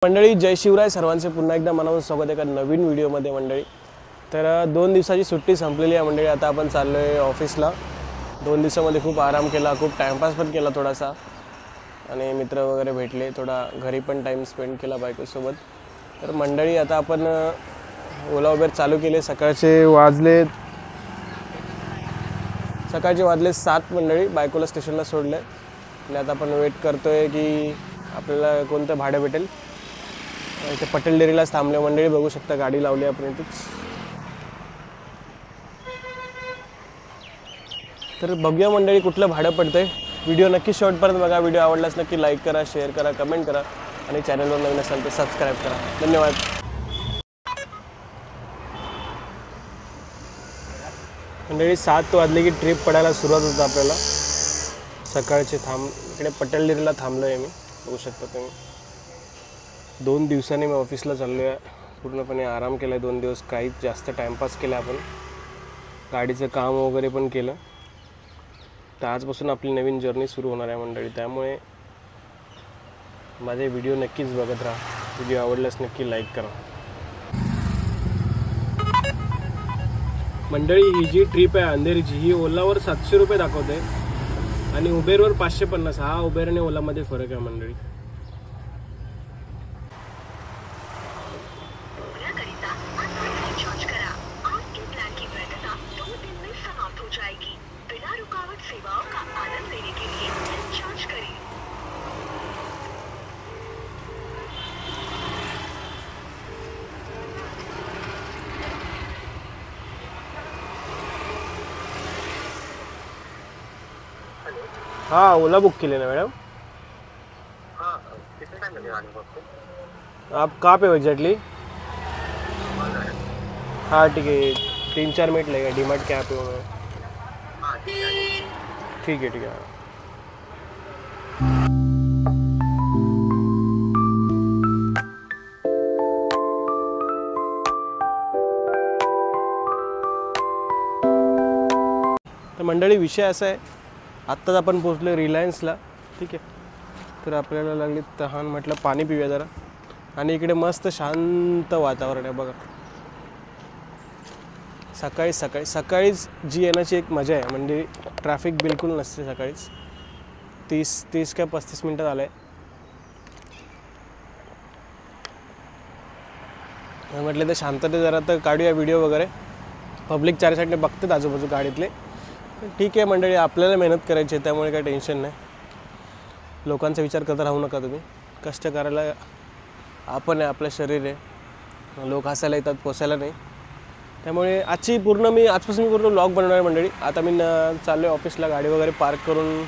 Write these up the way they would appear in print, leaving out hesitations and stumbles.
मंडळी जय शिवराय सर्वांचे पुन्हा एकदा मनापासून स्वागत आहे नवीन व्हिडिओमध्ये मंडळी। तर 2 दिवसाची सुट्टी संपलेली आहे मंडळी। आता आपण चाललोय ऑफिसला। 2 दिवसामध्ये खूप आराम केला, खूप टाइमपास पण केला थोडासा, आणि मित्र वगैरे भेटले, थोडा घरी पण टाइम स्पेंड केला बायकोसोबत। तर मंडळी आता आपण ओला उबेर चालू केले। सकाळचे वाजले 7 मंडळी। बायकोला स्टेशनला सोडले आणि आता आपण वेट करतोय की आपल्याला कोणतं भाडं भेटेल। इथे पटेल डेअरीलाच थांबले मंडळी, बघू शकता गाडी लावली आपण इथेच। तर बघूया मंडळी कुठलं भाडं पडतंय। व्हिडिओ नक्की शेवटपर्यंत बघा। व्हिडिओ आवडल्यास नक्की लाईक करा, शेअर करा, कमेंट करा आणि चॅनलवर नवीन असाल तर सबस्क्राईब करा। धन्यवाद। मंडळी 7 वाजले की ट्रिप पडायला सुरुवात होतं आपल्याला। सकाळचे इकडे पटेल डेअरीला थांबलो आहे मी, बघू शकता तुम्ही। 2 दिवसांनी मी ऑफिसला चाललो आहे। पूर्णपणे आराम केला आहे 2 दिवस, काहीच जास्त टाइमपास केला आपण, गाडीचं काम वगैरे पण केलं। तर आजपासून आपली नवीन जर्नी सुरू होणार आहे मंडळी, त्यामुळे माझे व्हिडिओ नक्कीच बघत राहा। व्हिडिओ आवडल्यास नक्की लाईक करा। मंडळी ही जी ट्रिप आहे अंधेरीची, ही ओलावर 700 रुपये दाखवते आणि उबेरवर 550। हा उबेर आणि ओलामध्ये फरक आहे मंडळी। हाँ ओला बुक के लिए ना मैडम। हाँ कितने टाइम लगेगा आने को आपको? आप कहाँ पे हो एग्जैक्टली? हाँ ठीक है, 3-4 मिनट लगेगा। डीमार्ट के यहाँ पे हूँ मैं। हाँ ठीक है। तर मंडळी विषय असा आहे, आत्ताच आपण पोहोचलो रिलायन्सला, ठीक आहे। तर आपल्याला लागली तहान, म्हटलं पाणी पिऊया जरा, आणि इकडे मस्त शांत वातावरण आहे बघा। सकाळीच जी येण्याची एक मजा आहे, म्हणजे ट्रॅफिक बिलकुल नसते सकाळीच। 30 काय 35 मिनटात आलं आहे। म्हटलं तर शांतते जरा तर काढूया व्हिडिओ वगैरे। पब्लिक 4 साईडने बघतात आजूबाजू गाडीतले। ठीक आहे मंडळी, आपल्याला मेहनत करायची आहे, त्यामुळे काही टेन्शन नाही। लोकांचा विचार करता राहू नका तुम्ही। कष्ट करायला आपण आहे, आपलं शरीर आहे। लोक हसायला येतात, पोसायला नाही। त्यामुळे आजपासून मी पूर्ण व्लॉग बनवणार आहे मंडळी। आता मी चाललो आहे ऑफिसला, गाडी वगैरे पार्क करून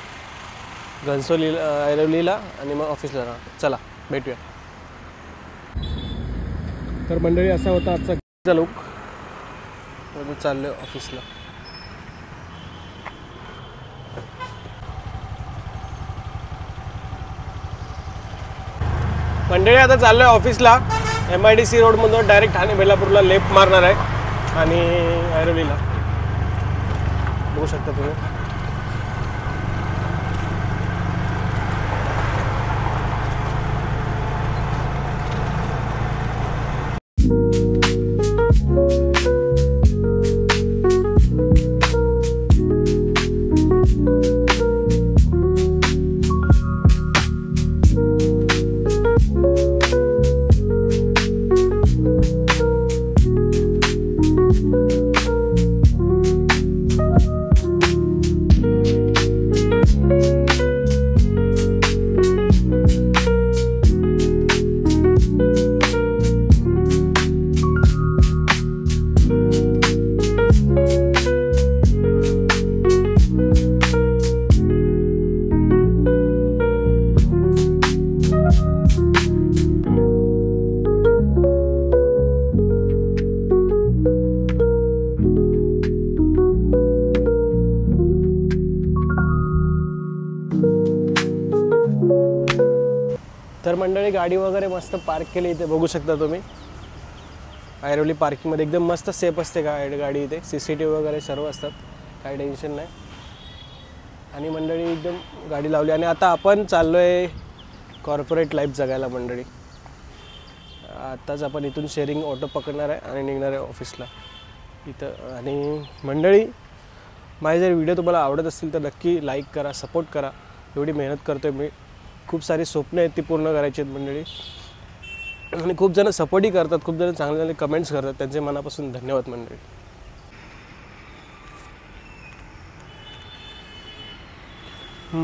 ऐरोलीला, आणि मग ऑफिसला जाणार। चला भेटूया। तर मंडळी असा होता आजचा लुक। मी चाललो आहे ऑफिसला। मंडळी आता चाललो आहे ऑफिसला। MIDC रोडमधून डायरेक्ट ठाणे बेलापूरला लेफ्ट मारणार आहे आणि ऐरोलीला, बघू शकता तुम्ही। तर मंडळी गाडी वगैरे मस्त पार्क केली इथे, बघू शकता तुम्ही। ऐरोली पार्किंगमध्ये एकदम मस्त सेफ असते गाडी इथे। CCTV वगैरे सर्व असतात, काही टेन्शन नाही। आणि मंडळी एकदम गाडी लावली आणि आता आपण चाललोय कॉर्पोरेट लाईफ जगायला मंडळी। आत्ताच आपण इथून शेअरिंग ऑटो पकडणार आहे आणि निघणार आहे ऑफिसला इथं. आणि मंडळी, माझे जर व्हिडिओ तुम्हाला आवडत असतील तर नक्की लाईक करा, सपोर्ट करा. एवढी मेहनत करतो आहे मी. खूप सारी स्वप्न आहेत ती पूर्ण करायची आहेत मंडळी. आणि खूप जण सपोर्टही करतात, खूप जण चांगले चांगले कमेंट्स करतात, त्यांचे मनापासून धन्यवाद मंडळी.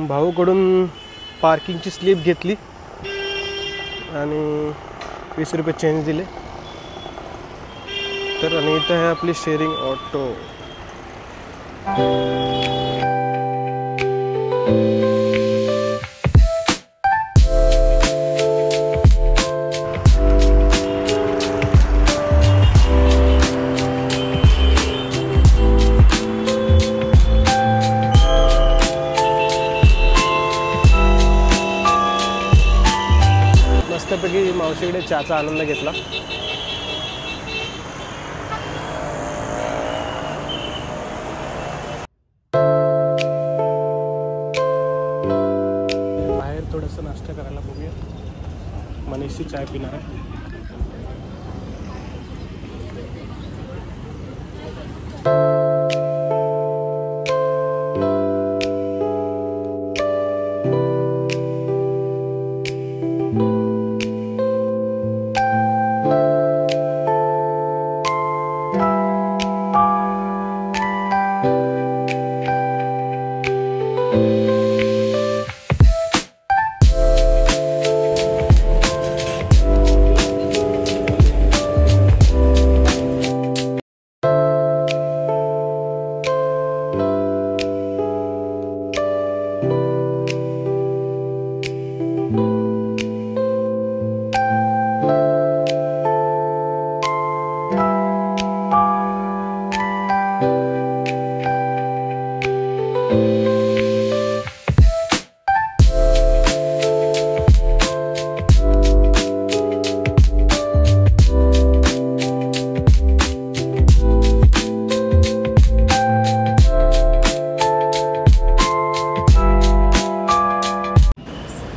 भाऊकडून पार्किंगची स्लिप घेतली आणि 20 रुपये चेंज दिले. तर आणि इथं आहे आपली शेअरिंग ऑटो. मस्तपैकी मावशीकडे चहाचा आनंद घेतला. बाहेर थोडंसं नाश्ता करायला बघूया. मनीषची चाय पिणार आहे.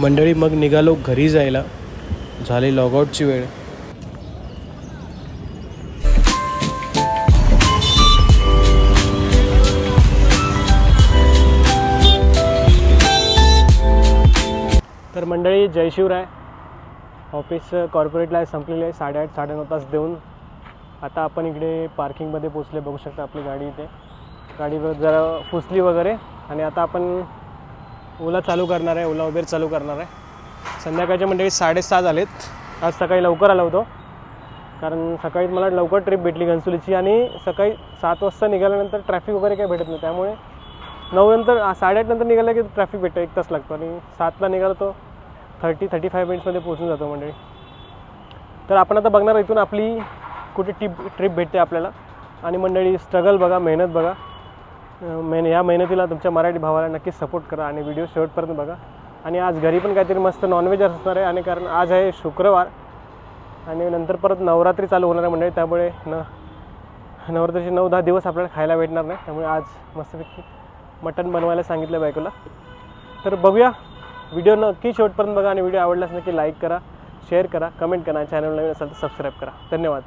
मंडळी मग निघालो घरी जायला. झाली लॉगआउटची वेळ. तर मंडळी, जय शिवराय. ऑफिस कॉर्पोरेटला संपलेले आहे. 8:30 9:30 तास देऊन आता आपण इकडे पार्किंगमध्ये पोचले. बघू शकता आपली गाडी इथे. गाडीवर जरा पुसली वगैरे आणि आता आपण ओला चालू करणार आहे. ओला उबेर चालू करणार आहे. संध्याकाळच्या मंडळी 6:30 झालेत. आज सकाळी लवकर आलो होतो कारण सकाळी मला लवकर ट्रिप भेटली घनसोलीची आणि सकाळी 7 वाजता निघाल्यानंतर ट्रॅफिक वगैरे काही भेटत नाही. त्यामुळे 9 नंतर 8:30 नंतर निघालं की ट्रॅफिक भेटतं. 1 तास लागतो आणि 7ला निघालो तो 30-35 मिनिट्समध्ये पोहोचून जातो मंडळी. तर आपण आता बघणार इथून आपली कुठे ट्रिप भेटते आपल्याला. आणि मंडळी, स्ट्रगल बघा, मेहनत बघा. या मेहनतीला तुमच्या मराठी भावाला नक्कीच सपोर्ट करा आणि व्हिडिओ शेवटपर्यंत बघा. आणि आज घरी पण काहीतरी मस्त नॉनव्हेज असणार आहे. आणि कारण आज आहे शुक्रवार आणि नंतर परत नवरात्री चालू होणार आहे मंडळी. त्यामुळे नवरात्रीचे 9-10 दिवस आपल्याला खायला भेटणार नाही. त्यामुळे आज मस्तपैकी मटण बनवायला सांगितलं बायकोला. तर बघूया. व्हिडिओ नक्की शेवटपर्यंत बघा आणि व्हिडिओ आवडल्यास नक्की लाईक करा, शेअर करा, कमेंट करा. चॅनल नवीन असेल तर सबस्क्राईब करा. धन्यवाद.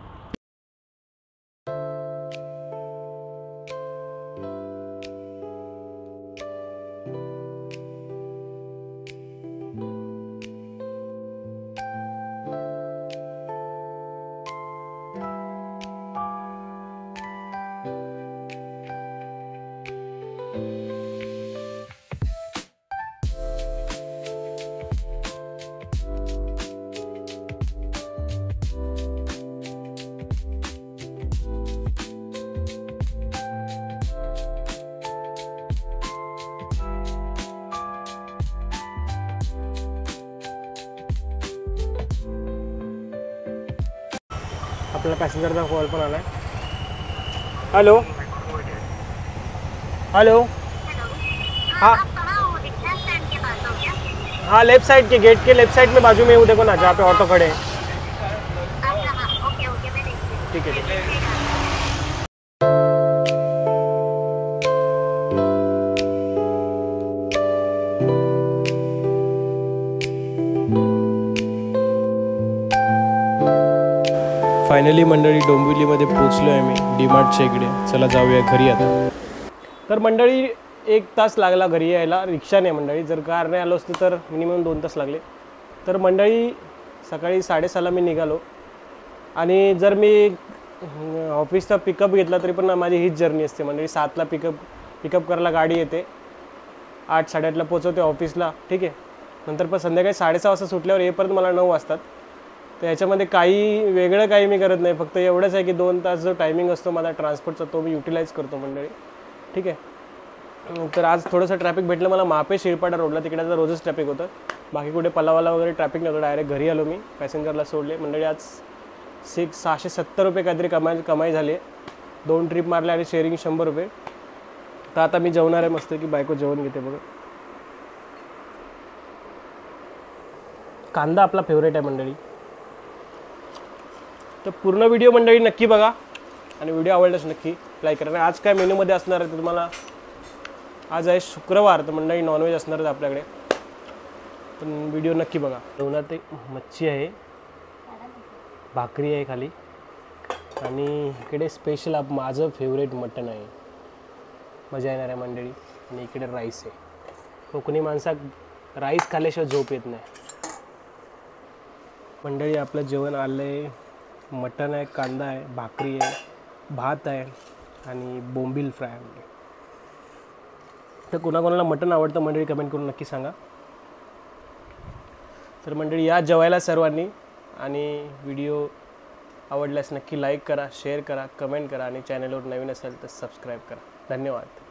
आपल्याला पॅसेंजरचा कॉल पण आला आहे. Hello hello. हाँ हाँ, लेफ्ट साइड के गेट के लेफ्ट साइड में बाजू में वो देखो ना, जहाँ पे ऑटो खड़े हैं. ठीक है ठीक है. फायनली मंडळी डोंबिवलीमध्ये पोचलो आहे मी डीमार्टच्या इकडे. चला जाऊया घरी आता. तर मंडळी 1 तास लागला घरी यायला रिक्षाने मंडळी. जर कारने आलो असतो तर मिनिमम 2 तास लागले. तर मंडळी सकाळी 6:30ला मी निघालो आणि जर मी ऑफिसचा पिकअप घेतला तरी पण माझी हीच जर्नी असते मंडळी. 7ला पिकअप करायला गाडी येते, 8-8:30ला पोचवते ऑफिसला, ठीक आहे. नंतर पण संध्याकाळी 6:30 वाजता सुटल्यावर येईपर्यंत मला 9 वाजतात. तर याच्यामध्ये काही वेगळं काही मी करत नाही, फक्त एवढंच आहे की 2 तास जो टायमिंग असतो माझा ट्रान्सपोर्टचा तो मी युटिलाइज करतो मंडळी, ठीक आहे. तर आज थोडंसं ट्रॅफिक भेटलं मला मापे शिरपाडा रोडला, तिकडे आता रोजच ट्रॅफिक होतं. बाकी कुठे पलावाला वगैरे ट्रॅफिक नव्हतं. डायरेक्ट घरी आलो मी, पॅसेंजरला सोडले मंडळी. आज 670 रुपये काहीतरी कमाई झाली आहे. 2 ट्रिप मारले आणि शेअरिंग 100 रुपये. तर आता मी जेवणार आहे मस्त की बायको जेवण घेते बघा. कांदा आपला फेवरेट आहे मंडळी. तर पूर्ण व्हिडिओ मंडळी नक्की बघा आणि व्हिडिओ आवडल्यास नक्की लाईक करा. आणि आज काय मेनूमध्ये असणार आहे तर तुम्हाला, आज आहे शुक्रवार तर मंडळी नॉनव्हेज असणार आहे आपल्याकडे, पण व्हिडिओ नक्की बघा. जेवणात एक मच्छी आहे, भाकरी आहे खाली आणि इकडे स्पेशल माझं फेवरेट मटण आहे. मजा येणार आहे मंडळी. आणि इकडे राईस आहे. कोकणी माणसात राईस खाल्ल्याशिवाय झोप येत नाही मंडळी. आपलं जेवण आलं आहे, मटण आहे, कांदा आहे, भाकरी आहे, भात आहे आणि बोंबील फ्राय आहे. तर कोणाकोणाला मटण आवडतं मंडळी कमेंट करून नक्की सांगा. तर मंडळी या जेवायला सर्वांनी, आणि व्हिडिओ आवडल्यास नक्की लाईक करा, शेअर करा, कमेंट करा आणि चॅनलवर नवीन असेल तर सबस्क्राईब करा. धन्यवाद.